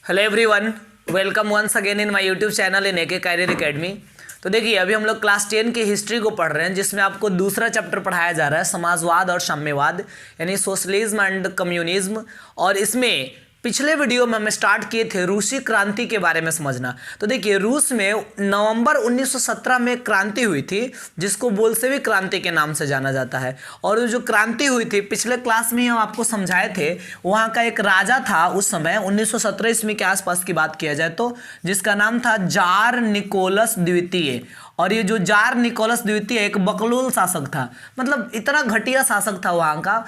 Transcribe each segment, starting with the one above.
Hello everyone, welcome once again in my YouTube channel in AK career academy. तो देखिए, अभी हम लोग क्लास 10 की हिस्ट्री को पढ़ रहे हैं, जिसमें आपको दूसरा चैप्टर पढ़ाया जा रहा है समाजवाद और साम्यवाद, यानी सोशलिज्म एंड कम्युनिज्म। और इसमें पिछले वीडियो में हम स्टार्ट किए थे रूसी क्रांति के बारे में समझना। तो देखिए, रूस में नवंबर 1917 में क्रांति हुई थी, जिसको बोल्शेविक क्रांति के नाम से जाना जाता है। और जो क्रांति हुई थी, पिछले क्लास में हम आपको समझाए थे, वहाँ का एक राजा था उस समय 1917 ईस्वी के आसपास की बात किया जाए तो, जिसका नाम था जार निकोलस द्वितीय। और ये जो जार निकोलस द्वितीय एक बकलोल शासक था, मतलब इतना घटिया शासक था वहाँ का।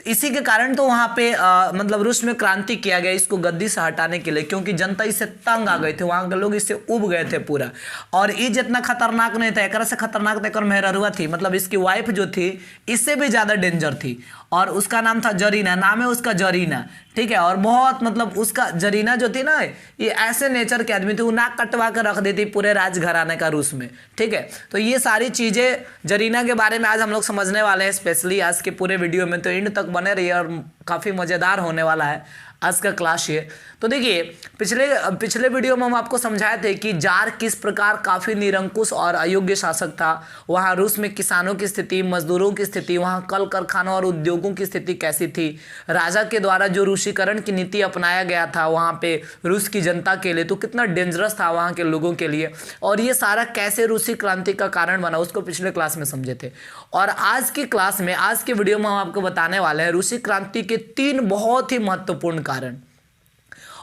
इसी के कारण तो वहाँ पे मतलब रूस में क्रांति किया गया इसको गद्दी से हटाने के लिए, क्योंकि जनता इससे तंग आ गए थे, वहाँ के लोग इससे उब गए थे पूरा। और ये जितना खतरनाक नहीं था, एक से खतरनाक तो एक मेहरुआ थी, मतलब इसकी वाइफ जो थी इससे भी ज़्यादा डेंजर थी। और उसका नाम था जरीना, नाम है उसका जरीना, ठीक है। और बहुत मतलब उसका जरीना जो थी ना, ये ऐसे नेचर के आदमी थे, वो नाक कटवा कर रख देती पूरे राजघराने का रूस में, ठीक है। तो ये सारी चीज़ें जरीना के बारे में आज हम लोग समझने वाले हैं, स्पेशली आज के पूरे वीडियो में। तो एंड तक बने रहिए और काफ़ी मज़ेदार होने वाला है आज का क्लास ये। तो देखिए, पिछले वीडियो में हम आपको समझाए थे कि जार किस प्रकार काफ़ी निरंकुश और अयोग्य शासक था। वहाँ रूस में किसानों की स्थिति, मजदूरों की स्थिति, वहाँ कल कारखानों और उद्योगों की स्थिति कैसी थी। राजा के द्वारा जो रूसीकरण की नीति अपनाया गया था वहाँ पे रूस की जनता के लिए, तो कितना डेंजरस था वहाँ के लोगों के लिए। और ये सारा कैसे रूसी क्रांति का कारण बना, उसको पिछले क्लास में समझे थे। और आज की क्लास में, आज के वीडियो में हम आपको बताने वाले हैं रूसी क्रांति के 3 बहुत ही महत्वपूर्ण कारण,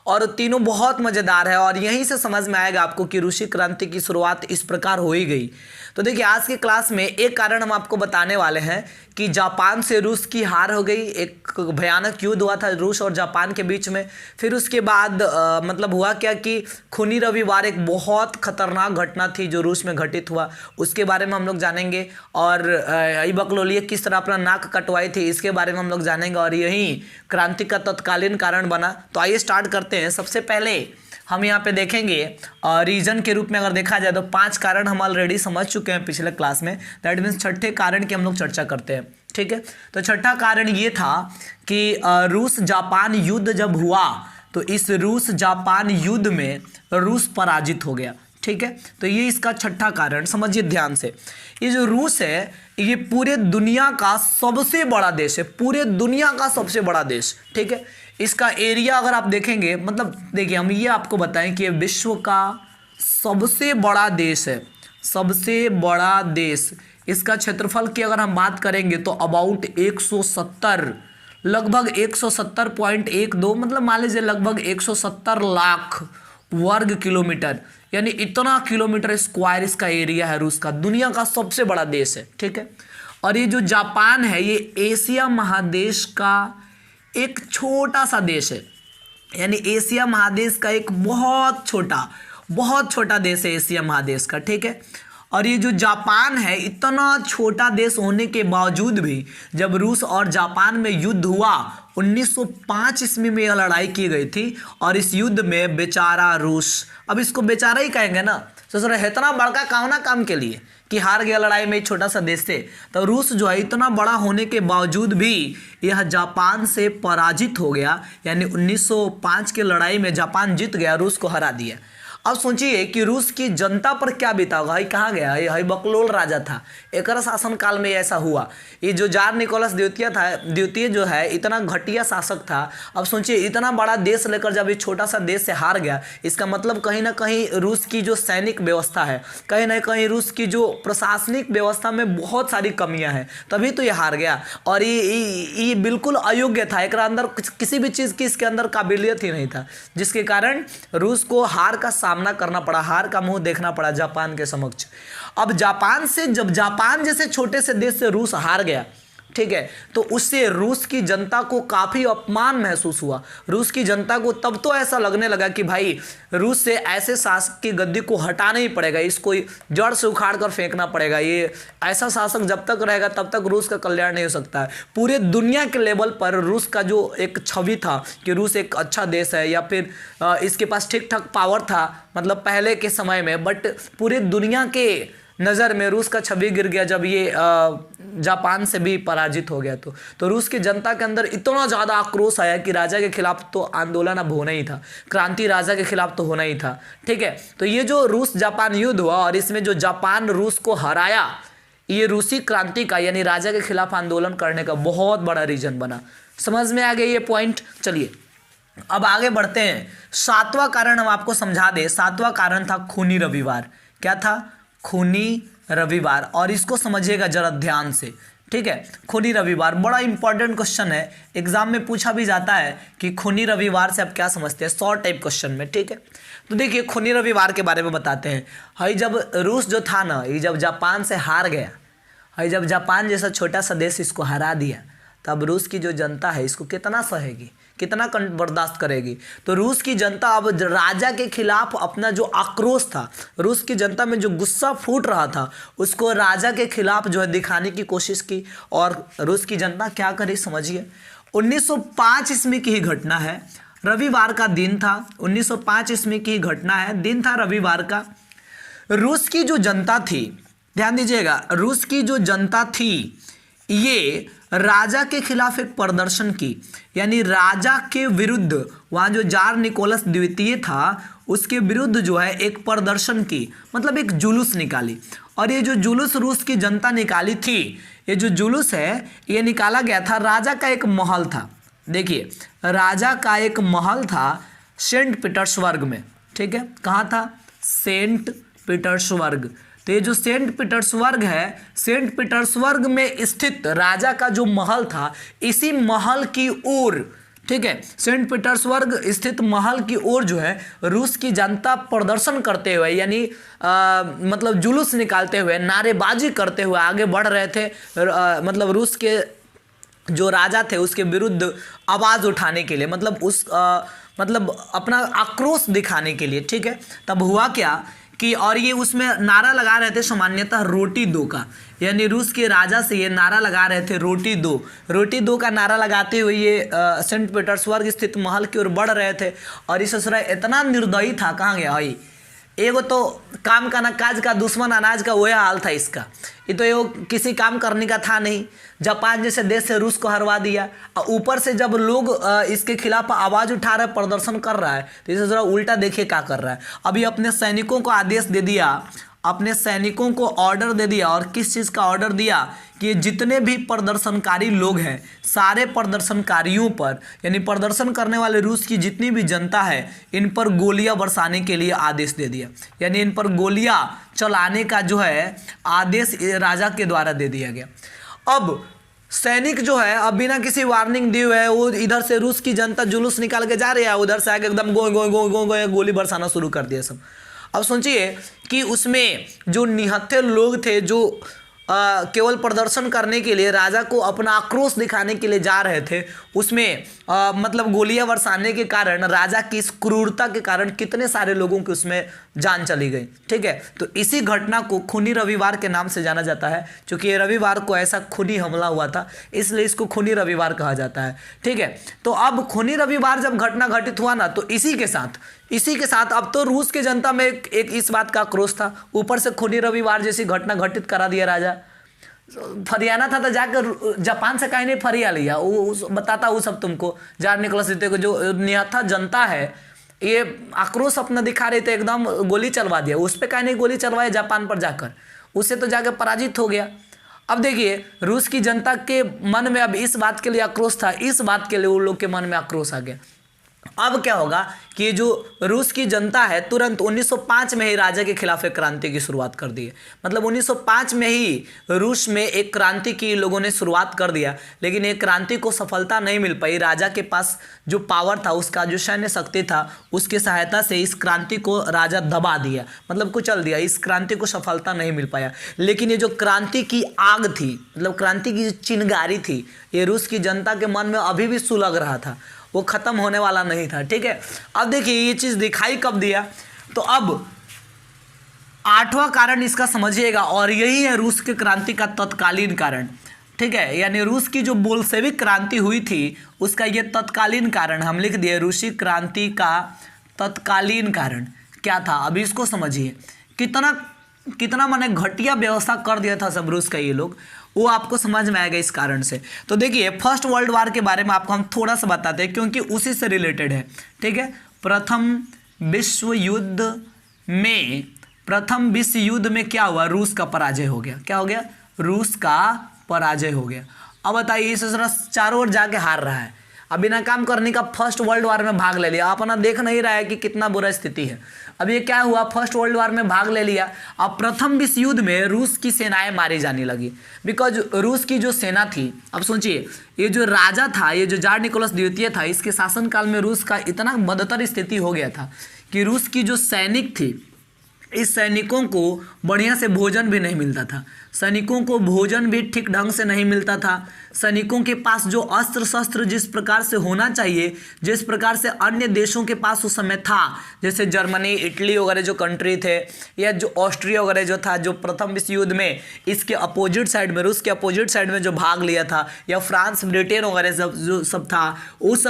और तीनों बहुत मज़ेदार है। और यहीं से समझ में आएगा आपको कि रूसी क्रांति की शुरुआत इस प्रकार हो ही गई। तो देखिए, आज की क्लास में एक कारण हम आपको बताने वाले हैं कि जापान से रूस की हार हो गई। एक भयानक युद्ध हुआ था रूस और जापान के बीच में। फिर उसके बाद मतलब हुआ क्या कि खूनी रविवार एक बहुत खतरनाक घटना थी जो रूस में घटित हुआ, उसके बारे में हम लोग जानेंगे। और बकलोलिए किस तरह अपना नाक कटवाई थी, इसके बारे में हम लोग जानेंगे। और यही क्रांति का तत्कालीन कारण बना। तो आइए स्टार्ट करते हैं। सबसे पहले हम यहाँ पे देखेंगे रीजन के रूप में अगर देखा जाए तो 5 कारण हम ऑलरेडी समझ चुके हैं पिछले क्लास में। दैट मीन्स छठे कारण की हम लोग चर्चा करते हैं, ठीक है। तो छठा कारण ये था कि रूस जापान युद्ध जब हुआ तो इस रूस जापान युद्ध में रूस पराजित हो गया, ठीक है। तो ये इसका छठा कारण, समझिए ध्यान से। ये जो रूस है ये पूरे दुनिया का सबसे बड़ा देश है, पूरे दुनिया का सबसे बड़ा देश, ठीक है। इसका एरिया अगर आप देखेंगे, मतलब देखिए, हम ये आपको बताएं कि ये विश्व का सबसे बड़ा देश है, सबसे बड़ा देश। इसका क्षेत्रफल की अगर हम बात करेंगे तो अबाउट 170, लगभग 170.12, मतलब मान लीजिए लगभग 170 लाख वर्ग किलोमीटर, यानी इतना किलोमीटर स्क्वायर इसका एरिया है रूस का। दुनिया का सबसे बड़ा देश है, ठीक है। और ये जो जापान है ये एशिया महादेश का एक छोटा सा देश है, यानी एशिया महादेश का एक बहुत छोटा देश है एशिया महादेश का, ठीक है। और ये जो जापान है, इतना छोटा देश होने के बावजूद भी जब रूस और जापान में युद्ध हुआ 1905 ईस्वी में यह लड़ाई की गई थी। और इस युद्ध में बेचारा रूस, अब इसको बेचारा ही कहेंगे ना, तो सर इतना बड़का काम के लिए कि हार गया लड़ाई में एक छोटा सा देश से। तो रूस जो है इतना बड़ा होने के बावजूद भी यह जापान से पराजित हो गया, यानी 1905 की लड़ाई में जापान जीत गया, रूस को हरा दिया। अब सोचिए कि रूस की जनता पर क्या बीता होगा। ये कहाँ गया, ये बकलोल राजा था, एक शासन काल में ऐसा हुआ। ये जो जार निकोलस द्वितीय जो है इतना घटिया शासक था। अब सोचिए, इतना बड़ा देश लेकर जब ये छोटा सा देश से हार गया, इसका मतलब कहीं ना कहीं रूस की जो सैनिक व्यवस्था है, कहीं ना कहीं रूस की जो प्रशासनिक व्यवस्था में बहुत सारी कमियां हैं, तभी तो ये हार गया। और ये बिल्कुल अयोग्य था, एक अंदर किसी भी चीज़ की इसके अंदर काबिलियत ही नहीं था, जिसके कारण रूस को हार का सामना करना पड़ा, हार का मुंह देखना पड़ा जापान के समक्ष। अब जापान से, जब जापान जैसे छोटे से देश से रूस हार गया, ठीक है, तो उससे रूस की जनता को काफ़ी अपमान महसूस हुआ। रूस की जनता को तब तो ऐसा लगने लगा कि भाई रूस से ऐसे शासक की गद्दी को हटाना ही पड़ेगा, इसको जड़ से उखाड़ कर फेंकना पड़ेगा। ये ऐसा शासक जब तक रहेगा तब तक रूस का कल्याण नहीं हो सकता है। पूरे दुनिया के लेवल पर रूस का जो एक छवि था कि रूस एक अच्छा देश है, या फिर इसके पास ठीक ठाक पावर था, मतलब पहले के समय में, बट पूरे दुनिया के नज़र में रूस का छवि गिर गया जब ये जापान से भी पराजित हो गया। तो रूस की जनता के अंदर इतना ज़्यादा आक्रोश आया कि राजा के खिलाफ तो आंदोलन अब होना ही था, क्रांति राजा के खिलाफ तो होना ही था। ठीक है, तो ये जो रूस जापान युद्ध हुआ और इसमें जो जापान रूस को हराया, ये रूसी क्रांति का यानी राजा के खिलाफ आंदोलन करने का बहुत बड़ा रीजन बना। समझ में आ गया ये पॉइंट। चलिए अब आगे बढ़ते हैं। 7वां कारण हम आपको समझा दें। 7वां कारण था खूनी रविवार। क्या था? खूनी रविवार। और इसको समझिएगा जरा ध्यान से। ठीक है, खूनी रविवार बड़ा इंपॉर्टेंट क्वेश्चन है, एग्जाम में पूछा भी जाता है कि खूनी रविवार से आप क्या समझते हैं, शॉर्ट टाइप क्वेश्चन में। ठीक है, तो देखिए खूनी रविवार के बारे में बताते हैं। हाई जब रूस जो था ना, ये जब जापान से हार गया, हाई जब जापान जैसा छोटा सा देश इसको हरा दिया, तब रूस की जो जनता है इसको कितना सहेगी, कितना बर्दाश्त करेगी। तो रूस की जनता अब राजा के खिलाफ अपना जो आक्रोश था, रूस की जनता में जो गुस्सा फूट रहा था, उसको राजा के खिलाफ जो है दिखाने की कोशिश की। और रूस की जनता क्या करी समझिए। 1905 ईस्वी की ही घटना है, रविवार का दिन था। 1905 ईस्वी की घटना है, दिन था रविवार का। रूस की जो जनता थी, ध्यान दीजिएगा, रूस की जो जनता थी ये राजा के खिलाफ एक प्रदर्शन की, यानी राजा के विरुद्ध, वहाँ जो जार निकोलस द्वितीय था उसके विरुद्ध जो है एक प्रदर्शन की, मतलब एक जुलूस निकाली। और ये जो जुलूस रूस की जनता निकाली थी, ये जो जुलूस है ये निकाला गया था, राजा का एक महल था। देखिए राजा का एक महल था सेंट पीटर्सबर्ग में। ठीक है, कहाँ था? Saint Petersburg. तो ये जो सेंट पीटर्सबर्ग है, सेंट पीटर्सबर्ग में स्थित राजा का जो महल था, इसी महल की ओर, ठीक है, सेंट पीटर्सबर्ग स्थित महल की ओर जो है रूस की जनता प्रदर्शन करते हुए, यानी मतलब जुलूस निकालते हुए, नारेबाजी करते हुए आगे बढ़ रहे थे। मतलब रूस के जो राजा थे उसके विरुद्ध आवाज़ उठाने के लिए, मतलब अपना आक्रोश दिखाने के लिए। ठीक है, तब हुआ क्या कि, और ये उसमें नारा लगा रहे थे सामान्यतः रोटी दो का, यानी रूस के राजा से ये नारा लगा रहे थे रोटी दो, रोटी दो का नारा लगाते हुए ये सेंट पीटर्सबर्ग स्थित महल की ओर बढ़ रहे थे। और इस ससुरा इतना निर्दयी था, कहाँ गया भाई, एगो तो काम का ना काज का, दुश्मन अनाज का, वही हाल था इसका। ये तो एगो किसी काम करने का था नहीं, जापान जैसे देश से रूस को हरवा दिया, और ऊपर से जब लोग इसके खिलाफ आवाज़ उठा रहे, प्रदर्शन कर रहा है, तो इसे जरा उल्टा देखिए क्या कर रहा है। अभी अपने सैनिकों को आदेश दे दिया, अपने सैनिकों को ऑर्डर दे दिया। और किस चीज़ का ऑर्डर दिया कि जितने भी प्रदर्शनकारी लोग हैं, सारे प्रदर्शनकारियों पर, यानी प्रदर्शन करने वाले रूस की जितनी भी जनता है, इन पर गोलियां बरसाने के लिए आदेश दे दिया, यानी इन पर गोलियां चलाने का जो है आदेश राजा के द्वारा दे दिया गया। अब सैनिक जो है अब बिना किसी वार्निंग दिए हुए वो इधर से रूस की जनता जुलूस निकाल के जा रही है, उधर से आके एकदम गो गोली बरसाना शुरू कर दिया सब। अब सोचिए कि उसमें जो निहत्थे लोग थे, जो केवल प्रदर्शन करने के लिए, राजा को अपना आक्रोश दिखाने के लिए जा रहे थे, उसमें मतलब गोलियां बरसाने के कारण, राजा की इस क्रूरता के कारण कितने सारे लोगों की उसमें जान चली गई। ठीक है, तो इसी घटना को खूनी रविवार के नाम से जाना जाता है, क्योंकि ये रविवार को ऐसा खूनी हमला हुआ था, इसलिए इसको खूनी रविवार कहा जाता है। ठीक है, तो अब खूनी रविवार जब घटना घटित हुआ ना, तो इसी के साथ अब तो रूस की जनता में एक इस बात का आक्रोश था, ऊपर से खूनी रविवार जैसी घटना घटित करा दिया राजा। फरियाना था तो जाकर जापान से कहीं नहीं फरिया लिया, वो बताता वो सब तुमको, जार निकोलस द्वितीय को जो निहत्था जनता है ये आक्रोश अपना दिखा रहे थे, एकदम गोली चलवा दिया। उस पर कहीं नहीं गोली चलवाया जापान पर जाकर, उससे तो जाकर पराजित हो गया। अब देखिए रूस की जनता के मन में अब इस बात के लिए आक्रोश था, इस बात के लिए उन लोग के मन में आक्रोश आ गया। अब क्या होगा कि जो रूस की जनता है तुरंत 1905 में ही राजा के खिलाफ एक क्रांति की शुरुआत कर दी है। मतलब 1905 में ही रूस में एक क्रांति की लोगों ने शुरुआत कर दिया, लेकिन एक क्रांति को सफलता नहीं मिल पाई। राजा के पास जो पावर था, उसका जो सैन्य शक्ति था, उसकी सहायता से इस क्रांति को राजा दबा दिया, मतलब कुचल दिया। इस क्रांति को सफलता नहीं मिल पाया। लेकिन ये जो क्रांति की आग थी, मतलब क्रांति की चिंगारी थी, ये रूस की जनता के मन में अभी भी सुलग रहा था, वो खत्म होने वाला नहीं था। ठीक है, अब देखिए ये चीज दिखाई कब दिया, तो अब 8वां कारण इसका समझिएगा, और यही है रूस के क्रांति का तत्कालीन कारण। ठीक है, यानी रूस की जो बोल्शेविक क्रांति हुई थी उसका ये तत्कालीन कारण हम लिख दिए। रूसी क्रांति का तत्कालीन कारण क्या था, अभी इसको समझिए। कितना कितना माने घटिया व्यवस्था कर दिया था सब रूस का ये लोग, वो आपको समझ में आएगा इस कारण से। तो देखिए फर्स्ट वर्ल्ड वार के बारे में आपको हम थोड़ा सा बताते हैं क्योंकि उसी से रिलेटेड है, ठीक है। प्रथम विश्व युद्ध में क्या हुआ, रूस का पराजय हो गया। क्या हो गया, रूस का पराजय हो गया। अब बताइए इस चारों ओर जाके हार रहा है, अब बिना काम करने का फर्स्ट वर्ल्ड वार में भाग ले लिया। अपना देख नहीं रहा है कि कितना बुरा स्थिति है। अब ये क्या हुआ, फर्स्ट वर्ल्ड वार में भाग ले लिया। अब प्रथम विश्व युद्ध में रूस की सेनाएं मारी जाने लगी, बिकॉज रूस की जो सेना थी, अब सोचिए ये जो राजा था, ये जो जार निकोलस द्वितीय था, इसके शासनकाल में रूस का इतना बदतर स्थिति हो गया था कि रूस की जो सैनिक थी, इस सैनिकों को बढ़िया से भोजन भी नहीं मिलता था, सैनिकों को भोजन भी ठीक ढंग से नहीं मिलता था। सैनिकों के पास जो अस्त्र शस्त्र जिस प्रकार से होना चाहिए, जिस प्रकार से अन्य देशों के पास उस समय था, जैसे जर्मनी, इटली वगैरह जो कंट्री थे, या जो ऑस्ट्रिया वगैरह जो था, जो प्रथम विश्व युद्ध में इसके अपोजिट साइड में, रूस के अपोजिट साइड में जो भाग लिया था, या फ्रांस, ब्रिटेन वगैरह जो सब था, उस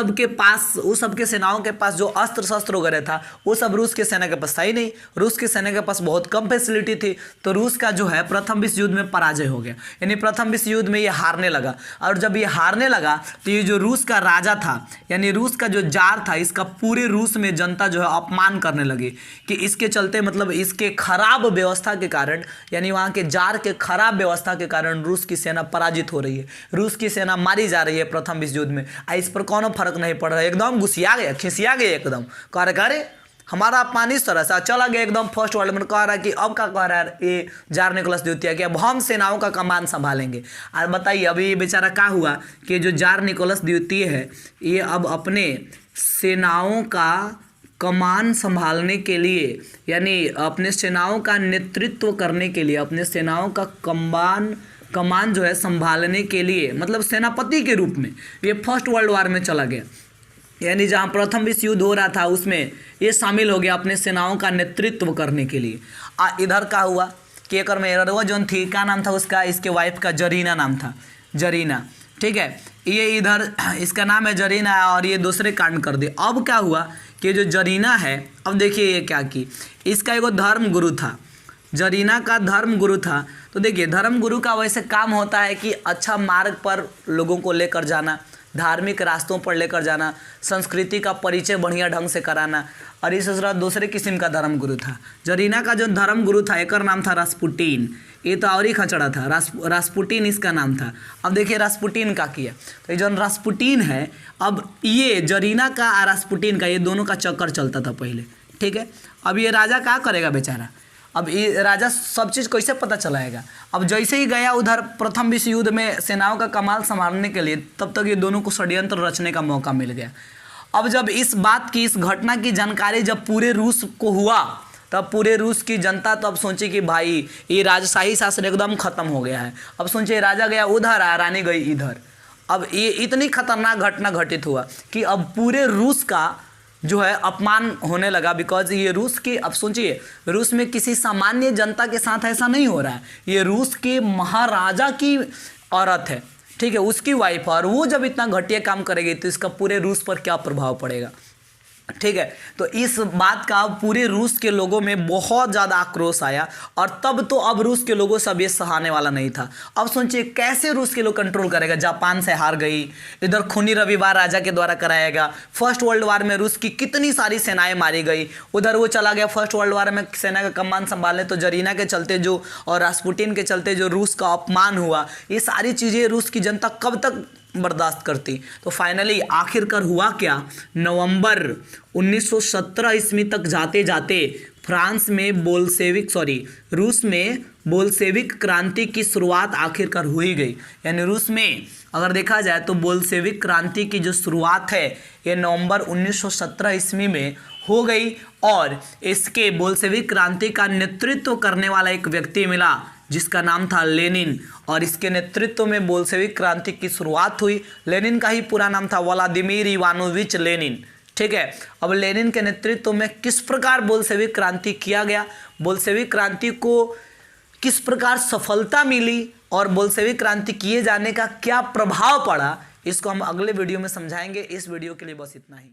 सबके सेनाओं के पास जो अस्त्र शस्त्र वगैरह था, वो सब रूस के सेना के पास था ही नहीं। रूस की सेना के पास बहुत कम फैसिलिटी थी। तो रूस का जो है प्रथम विश्व युद्ध में पराजय हो गया, यानी प्रथम विश्व युद्ध में ये हारने लगा। और जब ये हारने लगा तो ये जो रूस का राजा था, यानी रूस का जो जार था, इसका पूरे रूस में जनता जो है अपमान करने लगी कि इसके चलते, मतलब इसके खराब व्यवस्था के कारण, यानी वहाँ के जार के खराब व्यवस्था के कारण रूस की सेना पराजित हो रही है, रूस की सेना मारी जा रही है प्रथम विश्व युद्ध में। इस पर कोनो फर्क नहीं पड़ रहा है, एकदम गुस्सिया गया, खिसिया गया, एकदम कह रहे हमारा अपमान इस तरह से चला गया एकदम। फर्स्ट वर्ल्ड में कह रहा है कि अब क्या कह रहा है ये जार निकोलस द्वितीय कि अब हम सेनाओं का कमान संभालेंगे। और बताइए अभी ये बेचारा क्या हुआ कि जो जार निकोलस द्वितीय है, ये अब अपने सेनाओं का कमान संभालने के लिए, यानी अपने सेनाओं का नेतृत्व करने के लिए, अपने सेनाओं का कमान जो है संभालने के लिए, मतलब सेनापति के रूप में ये फर्स्ट वर्ल्ड वार में चला गया। यानी जहाँ प्रथम विश्व युद्ध हो रहा था उसमें ये शामिल हो गया अपने सेनाओं का नेतृत्व करने के लिए। इधर का हुआ कि एक मेहरवा जोन थी, क्या नाम था उसका, इसके वाइफ का जरीना नाम था, जरीना, ठीक है। ये इधर इसका नाम है जरीना और ये दूसरे कांड कर दिए। अब क्या हुआ कि जो जरीना है, अब देखिए ये क्या की, इसका एगो धर्म गुरु था, जरीना का धर्म गुरु था। तो देखिए धर्म गुरु का वैसे काम होता है कि अच्छा मार्ग पर लोगों को लेकर जाना, धार्मिक रास्तों पर लेकर जाना, संस्कृति का परिचय बढ़िया ढंग से कराना। और इस तरह दूसरे किस्म का धर्म गुरु था। जरीना का जो धर्म गुरु था, एक नाम था रास्पुटीन, ये तो और ही खचड़ा था, रास्पुटीन इसका नाम था। अब देखिए रास्पुटीन का किया, तो ये जो रास्पुटीन है, अब ये जरीना का और रास्पुटीन का, ये दोनों का चक्कर चलता था पहले, ठीक है। अब ये राजा क्या करेगा बेचारा, अब ये राजा सब चीज़ कैसे पता चलाएगा। अब जैसे ही गया उधर प्रथम विश्व युद्ध में सेनाओं का कमाल संभालने के लिए, तब तक ये दोनों को षड्यंत्र रचने का मौका मिल गया। अब जब इस बात की, इस घटना की जानकारी जब पूरे रूस को हुआ, तब पूरे रूस की जनता तो अब सोची कि भाई ये राजशाही शासन एकदम खत्म हो गया है। अब सोचिए राजा गया उधर, रानी गई इधर। अब ये इतनी खतरनाक घटना घटित हुआ कि अब पूरे रूस का जो है अपमान होने लगा, बिकॉज ये रूस के, अब सोचिए रूस में किसी सामान्य जनता के साथ ऐसा नहीं हो रहा है, ये रूस के महाराजा की औरत है, ठीक है, उसकी वाइफ, और वो जब इतना घटिया काम करेगी तो इसका पूरे रूस पर क्या प्रभाव पड़ेगा, ठीक है। तो इस बात का पूरे रूस के लोगों में बहुत ज़्यादा आक्रोश आया, और तब तो अब रूस के लोगों से अब ये सहाने वाला नहीं था। अब सोचिए कैसे रूस के लोग कंट्रोल करेगा, जापान से हार गई, इधर खूनी रविवार राजा के द्वारा कराएगा, फर्स्ट वर्ल्ड वार में रूस की कितनी सारी सेनाएं मारी गई, उधर वो चला गया फर्स्ट वर्ल्ड वार में सेना का कमान संभालने, तो जरीना के चलते जो और रास्पुटिन के चलते जो रूस का अपमान हुआ, ये सारी चीज़ें रूस की जनता कब तक बर्दाश्त करती। तो फाइनली आखिरकार हुआ क्या, नवंबर 1917 ईस्वी तक जाते जाते फ्रांस में रूस में बोल्शेविक क्रांति की शुरुआत आखिरकार हो ही गई। यानी रूस में अगर देखा जाए तो बोल्शेविक क्रांति की जो शुरुआत है ये नवंबर 1917 ईस्वी में हो गई, और इसके बोल्शेविक क्रांति का नेतृत्व करने वाला एक व्यक्ति मिला जिसका नाम था लेनिन, और इसके नेतृत्व में बोल्शेविक क्रांति की शुरुआत हुई। लेनिन का ही पूरा नाम था व्लादिमीर इवानोविच लेनिन, ठीक है। अब लेनिन के नेतृत्व में किस प्रकार बोल्शेविक क्रांति किया गया, बोल्शेविक क्रांति को किस प्रकार सफलता मिली, और बोल्शेविक क्रांति किए जाने का क्या प्रभाव पड़ा, इसको हम अगले वीडियो में समझाएंगे। इस वीडियो के लिए बस इतना ही।